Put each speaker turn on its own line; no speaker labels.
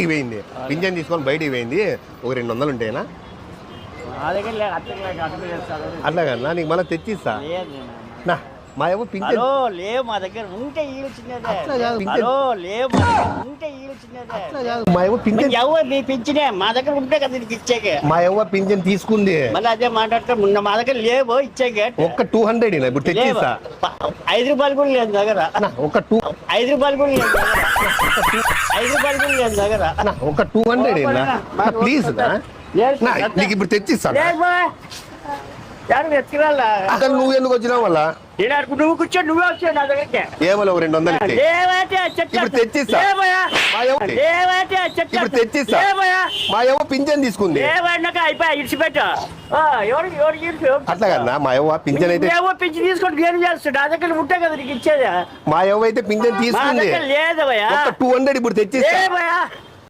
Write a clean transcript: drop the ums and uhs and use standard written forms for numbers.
పోయింది పింఛన్ తీసుకొని బయటికి పోయింది. ఒక 200 ఉంటాయినా అట్లా కన్నా నీకు మళ్ళీ తెచ్చిస్తా నా మా ఏమో పింఛన్
లేవు మా దగ్గర ఉంటే
మా ఏమో పింఛన్
నీ పింఛనే మా దగ్గర ఉంటే కదా నీకు ఇచ్చేకే.
మా ఏమో పింఛన్ తీసుకుంది
మళ్ళీ అదే మాట్లాడితే మా దగ్గర లేవు ఇచ్చేకే.
ఒక్క 200 ఇప్పుడు తెచ్చిస్తా.
5 రూపాయలు కూడా లేదు దగ్గర.
ఒక
5 రూపాయలు కూడా లేదు 5 రూపాయలు కూడా లేదు దగ్గర.
ఒక 200 ప్లీజ్ నీకు ఇప్పుడు తెచ్చిస్తా. అసలు నువ్వు ఎందుకు వచ్చినావు మళ్ళా?
నువ్వు కూర్చో నువ్వే వచ్చావు నా దగ్గరికి.
ఏమో 200 ఇప్పుడు తెచ్చిస్తా. ఇప్పుడు తెచ్చిస్తా. మా ఏమో పింఛన్ తీసుకుంది
అయిపోయా ఇడిచిపెట్టు.
అట్లా కన్నా మా యవ్వ పింఛన్ అయితే
పింఛన్ తీసుకొని ఏం చేస్తాడు? నా దగ్గర ఉంటే కదా నీకు ఇచ్చేదా.
మా యవ్వ అయితే పింఛన్ తీసుకుంది.
లేదవయ్యా
200 ఇప్పుడు తెచ్చిస్తా.